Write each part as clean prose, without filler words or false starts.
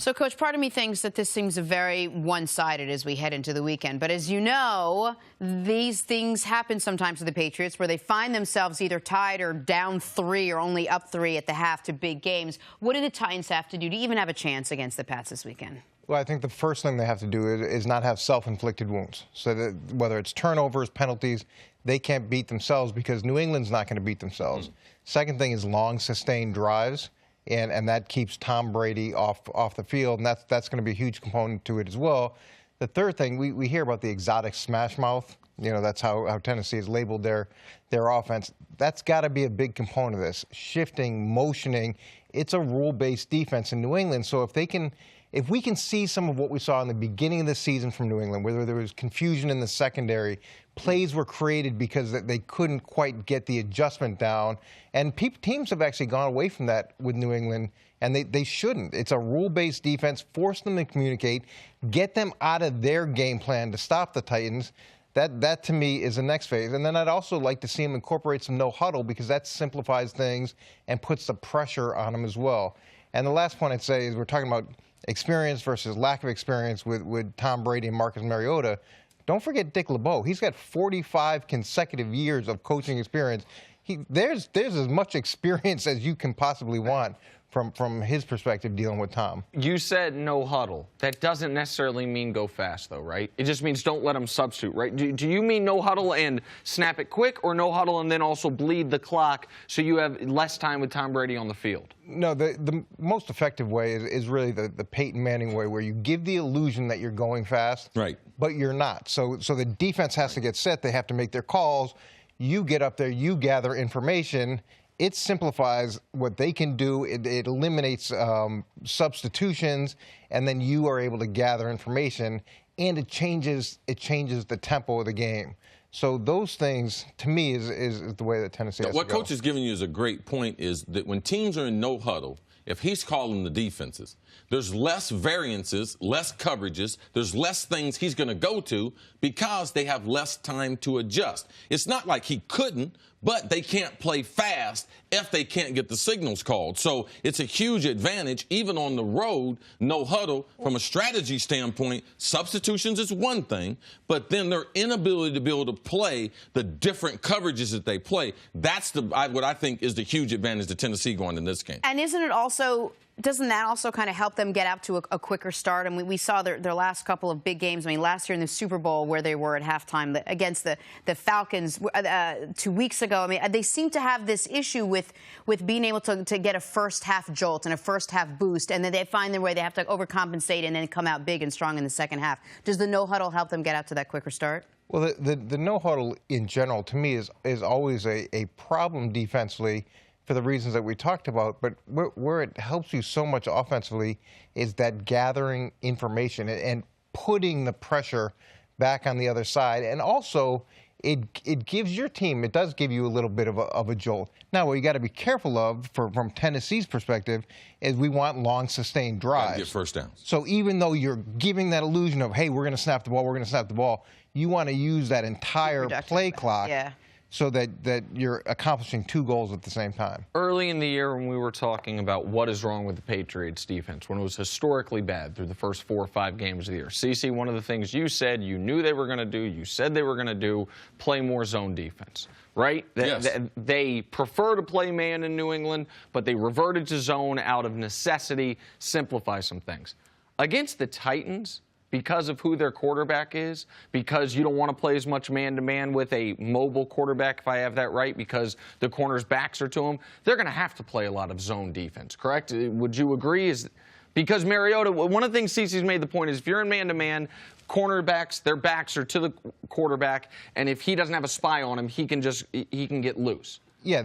So, Coach, part of me thinks that this seems very one-sided as we head into the weekend. But as you know, these things happen sometimes to the Patriots where they find themselves either tied or down 3 or only up 3 at the half to big games. What do the Titans have to do to even have a chance against the Pats this weekend? Well, I think the first thing they have to do is not have self-inflicted wounds. So that whether it's turnovers, penalties, they can't beat themselves because New England's not going to beat themselves. Second thing is long, sustained drives. And that keeps Tom Brady off the field, and that's going to be a huge component to it as well. The third thing, we hear about the exotic smash mouth. You know, that's how Tennessee has labeled their offense. That's got to be a big component of this. Shifting, motioning. It's a rule-based defense in New England. So if we can see some of what we saw in the beginning of the season from New England, whether there was confusion in the secondary, plays were created because they couldn't quite get the adjustment down. And teams have actually gone away from that with New England, and they shouldn't. It's a rule-based defense. Force them to communicate. Get them out of their game plan to stop the Titans. That to me, is the next phase. And then I'd also like to see them incorporate some no-huddle because that simplifies things and puts the pressure on them as well. And the last point I'd say is we're talking about experience versus lack of experience with Tom Brady and Marcus Mariota. Don't forget Dick LeBeau. He's got 45 consecutive years of coaching experience. There's as much experience as you can possibly want from his perspective dealing with Tom. You said no huddle. That doesn't necessarily mean go fast, though, right? It just means don't let them substitute, right? Do you mean no huddle and snap it quick, or no huddle and then also bleed the clock so you have less time with Tom Brady on the field? No, the most effective way is really the Peyton Manning way, where you give the illusion that you're going fast, right, but you're not. So the defense has to get set. They have to make their calls. You get up there, you gather information. It simplifies what they can do. It eliminates substitutions, and then you are able to gather information, and it changes the tempo of the game. So those things, to me, is the way that Tennessee has to go. What Coach is giving you is a great point, is that when teams are in no huddle, if he's calling the defenses, there's less variances, less coverages, there's less things he's going to go to because they have less time to adjust. It's not like he couldn't, but they can't play fast if they can't get the signals called. So it's a huge advantage, even on the road, no huddle. From a strategy standpoint, substitutions is one thing, but then their inability to be able to play the different coverages that they play, that's what I think is the huge advantage to Tennessee going in this game. And isn't it also... doesn't that also kind of help them get out to a quicker start? I mean, we saw their last couple of big games. I mean, last year in the Super Bowl where they were at halftime against the Falcons 2 weeks ago. I mean, they seem to have this issue with being able to get a first-half jolt and a first-half boost, and then they find their way. They have to overcompensate and then come out big and strong in the second half. Does the no-huddle help them get out to that quicker start? Well, the no-huddle in general, to me, is always a problem defensively, for the reasons that we talked about, but where it helps you so much offensively is that gathering information and putting the pressure back on the other side. And also, it gives your team, it does give you a little bit of a jolt. Now, what you got to be careful of, from Tennessee's perspective, is we want long, sustained drives. Get first downs. So even though you're giving that illusion of, hey, we're going to snap the ball, you want to use that entire play clock. Yeah. So that you're accomplishing 2 goals at the same time. Early in the year when we were talking about what is wrong with the Patriots defense, when it was historically bad through the first 4 or 5 games of the year, Cece, one of the things you said you knew they were going to do, you said they were going to do, play more zone defense, right? Yes. They prefer to play man in New England, but they reverted to zone out of necessity, simplify some things. Against the Titans, because of who their quarterback is, because you don't want to play as much man-to-man with a mobile quarterback, if I have that right, because the corners' backs are to them, they're going to have to play a lot of zone defense, correct? Would you agree? Because Mariota, one of the things Cece's made the point is if you're in man-to-man, cornerbacks, their backs are to the quarterback, and if he doesn't have a spy on him, he can get loose. Yeah,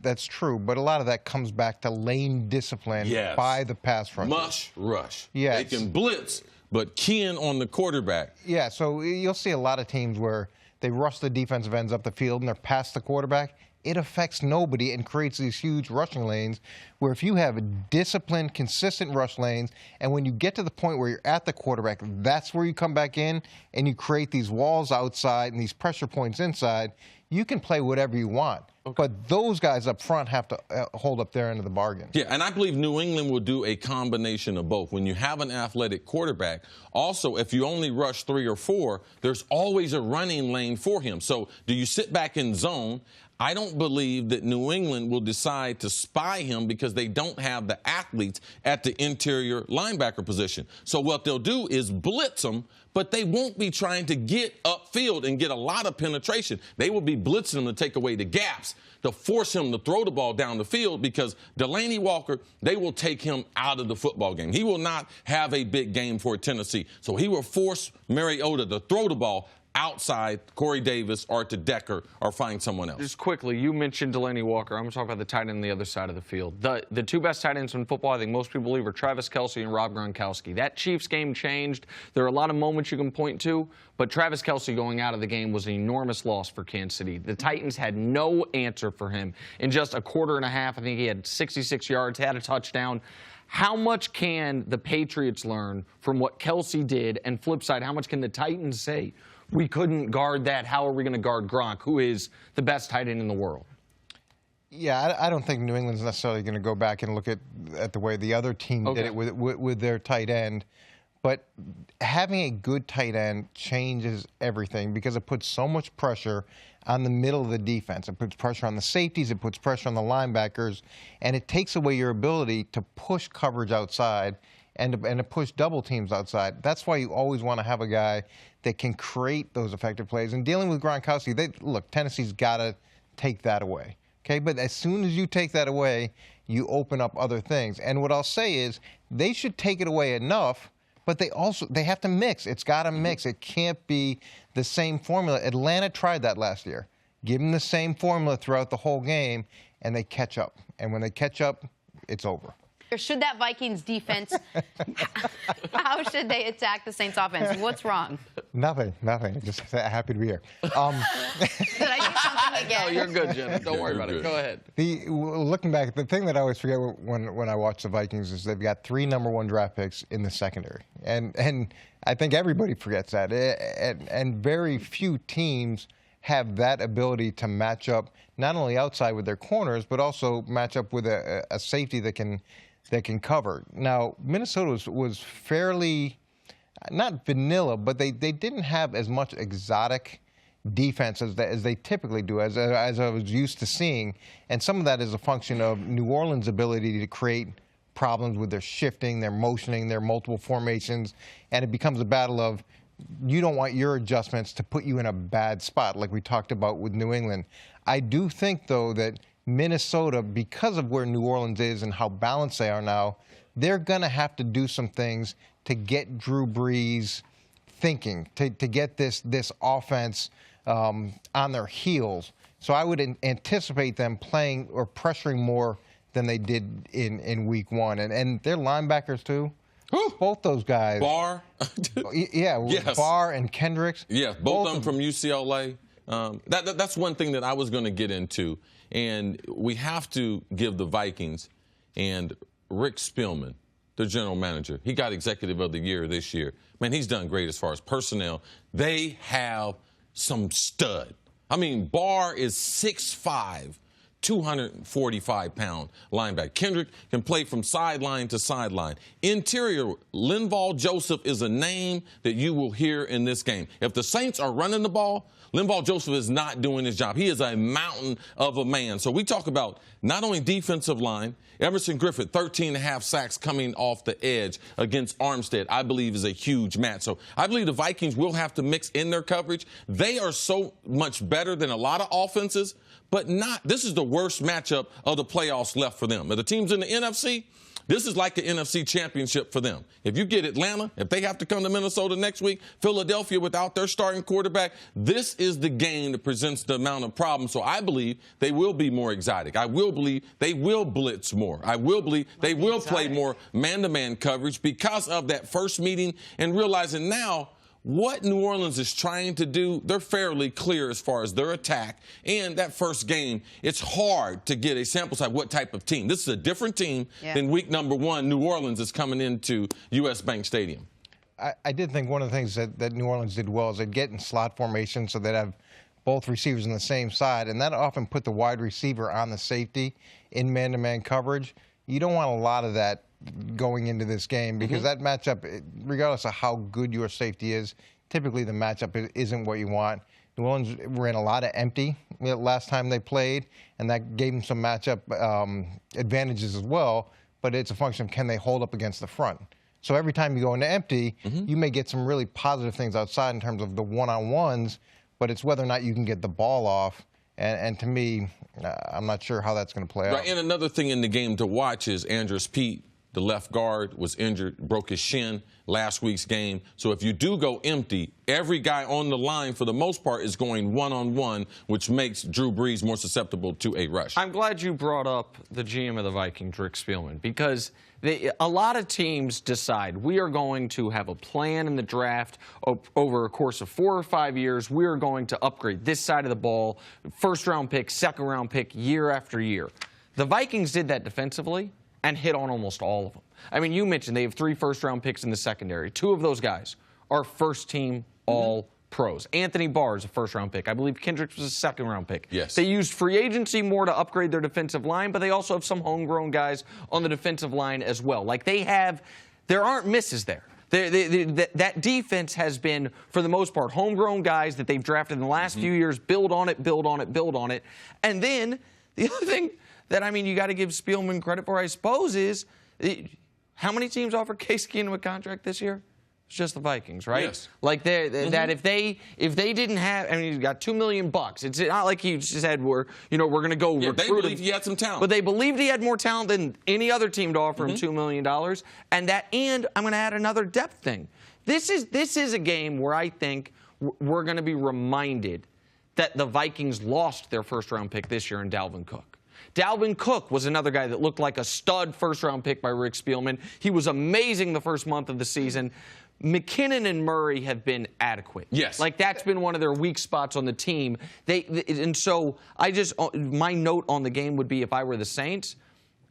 that's true, but a lot of that comes back to lane discipline by the pass rush. Mush rush. Yes. They can blitz, but keying on the quarterback. Yeah, so you'll see a lot of teams where they rush the defensive ends up the field and they're past the quarterback. it affects nobody and creates these huge rushing lanes where if you have disciplined, consistent rush lanes, and when you get to the point where you're at the quarterback, that's where you come back in and you create these walls outside and these pressure points inside, you can play whatever you want. Okay. But those guys up front have to hold up their end of the bargain. Yeah, and I believe New England will do a combination of both. When you have an athletic quarterback, also, if you only rush 3 or 4, there's always a running lane for him. So do you sit back in zone? I don't believe that New England will decide to spy him because they don't have the athletes at the interior linebacker position. So what they'll do is blitz him, but they won't be trying to get upfield and get a lot of penetration. They will be blitzing him to take away the gaps, to force him to throw the ball down the field, because Delanie Walker, they will take him out of the football game. He will not have a big game for Tennessee. So he will force Mariota to throw the ball outside Corey Davis or to Decker or find someone else. Just quickly, you mentioned Delanie Walker. I'm going to talk about the tight end on the other side of the field. The two best tight ends in football, I think most people believe, are Travis Kelce and Rob Gronkowski. That Chiefs game changed. There are a lot of moments you can point to, but Travis Kelce going out of the game was an enormous loss for Kansas City. The Titans had no answer for him. In just a quarter and a half, I think he had 66 yards, had a touchdown. How much can the Patriots learn from what Kelce did? And flip side, how much can the Titans say, we couldn't guard that, how are we going to guard Gronk, who is the best tight end in the world? Yeah, I don't think New England's necessarily going to go back and look at the way the other team did it with their tight end. But having a good tight end changes everything because it puts so much pressure on the middle of the defense. It puts pressure on the safeties. It puts pressure on the linebackers. And it takes away your ability to push coverage outside and to push double teams outside. That's why you always want to have a guy that can create those effective plays. And dealing with Gronkowski, look, Tennessee's got to take that away. Okay, but as soon as you take that away, you open up other things. And what I'll say is they should take it away enough, but they have to mix. It's got to mix. It can't be the same formula. Atlanta tried that last year. Give them the same formula throughout the whole game, and they catch up. And when they catch up, it's over. Should that Vikings defense, how should they attack the Saints offense? What's wrong? Nothing. Just happy to be here. Did I do something again? No, you're good, Jen. Don't worry about it. Go ahead. Looking back, the thing that I always forget when I watch the Vikings is they've got 3 #1 draft picks in the secondary. And I think everybody forgets that. And very few teams have that ability to match up not only outside with their corners, but also match up with a safety that can cover. Now, Minnesota was fairly, not vanilla, but they didn't have as much exotic defense as they typically do, as I was used to seeing. And some of that is a function of New Orleans' ability to create problems with their shifting, their motioning, their multiple formations. And it becomes a battle of you don't want your adjustments to put you in a bad spot, like we talked about with New England. I do think, though, that Minnesota, because of where New Orleans is and how balanced they are now, they're going to have to do some things to get Drew Brees thinking, to get this offense on their heels. So I would anticipate them playing or pressuring more than they did in week 1. And their linebackers, too. Both those guys. Barr? Yeah, yes. Barr and Kendricks. Yeah, both of them from UCLA. That's one thing that I was going to get into. And we have to give the Vikings and Rick Spielman, their general manager, he got Executive of the Year this year. Man, he's done great as far as personnel. They have some stud. I mean, Barr is 6'5", 245-pound linebacker. Kendrick can play from sideline to sideline. Interior, Linval Joseph is a name that you will hear in this game. If the Saints are running the ball, Linval Joseph is not doing his job. He is a mountain of a man. So we talk about not only defensive line, Everson Griffith, 13.5 sacks coming off the edge against Armstead, I believe is a huge match. So I believe the Vikings will have to mix in their coverage. They are so much better than a lot of offenses, but this is the worst matchup of the playoffs left for them. Are the teams in the NFC? This is like the NFC Championship for them. If you get Atlanta, if they have to come to Minnesota next week, Philadelphia without their starting quarterback, this is the game that presents the amount of problems. So I believe they will be more exotic. I will believe they will blitz more. I will believe they will play more man-to-man coverage because of that first meeting and realizing now what New Orleans is trying to do, they're fairly clear as far as their attack. And that first game, it's hard to get a sample size what type of team. This is a different team than week number 1. New Orleans is coming into U.S. Bank Stadium. I did think one of the things that New Orleans did well is they'd get in slot formation so they'd have both receivers on the same side, and that often put the wide receiver on the safety in man-to-man coverage. You don't want a lot of that going into this game because that matchup, regardless of how good your safety is, typically the matchup isn't what you want. New Orleans ran a lot of empty last time they played, and that gave them some matchup advantages as well, but it's a function of can they hold up against the front. So every time you go into empty, you may get some really positive things outside in terms of the one-on-ones, but it's whether or not you can get the ball off. And to me, I'm not sure how that's going to play out. Right, and another thing in the game to watch is Andrus Peat, the left guard, was injured, broke his shin last week's game. So if you do go empty, every guy on the line, for the most part, is going one-on-one, which makes Drew Brees more susceptible to a rush. I'm glad you brought up the GM of the Vikings, Rick Spielman, because a lot of teams decide we are going to have a plan in the draft over a course of 4 or 5 years. We are going to upgrade this side of the ball, first-round pick, second-round pick, year after year. The Vikings did that defensively and hit on almost all of them. I mean, you mentioned they have 3 first-round picks in the secondary. 2 of those guys are first-team all-pros. Anthony Barr is a first-round pick. I believe Kendricks was a second-round pick. Yes. They used free agency more to upgrade their defensive line, but they also have some homegrown guys on the defensive line as well. Like, there aren't misses there. That defense has been, for the most part, homegrown guys that they've drafted in the last few years, build on it, build on it, build on it. And then the other thing that, I mean, you got to give Spielman credit for, I suppose, is how many teams offered Case Keenum a contract this year? It's just the Vikings, right? Yes. Like that if they didn't have, I mean, he's got $2 million. It's not like he said we're going to go recruit they him. believed he had some talent. But they believed he had more talent than any other team to offer him $2 million. And I'm going to add another depth thing. This is a game where I think we're going to be reminded that the Vikings lost their first-round pick this year in Dalvin Cook. Dalvin Cook was another guy that looked like a stud first-round pick by Rick Spielman. He was amazing the first month of the season. McKinnon and Murray have been adequate. Yes. Like, that's been one of their weak spots on the team. And so my note on the game would be, if I were the Saints,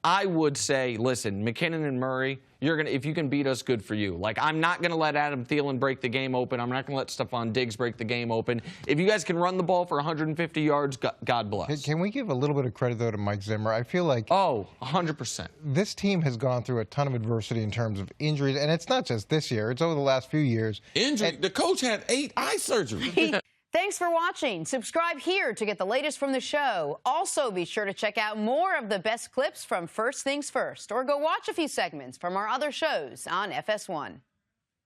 I would say, listen, McKinnon and Murray, if you can beat us, good for you. Like, I'm not going to let Adam Thielen break the game open. I'm not going to let Stephon Diggs break the game open. If you guys can run the ball for 150 yards, God bless. Can we give a little bit of credit, though, to Mike Zimmer? I feel like 100%. This team has gone through a ton of adversity in terms of injuries, and it's not just this year. It's over the last few years. The coach had 8 eye surgeries. Thanks for watching. Subscribe here to get the latest from the show. Also, be sure to check out more of the best clips from First Things First, or go watch a few segments from our other shows on FS1.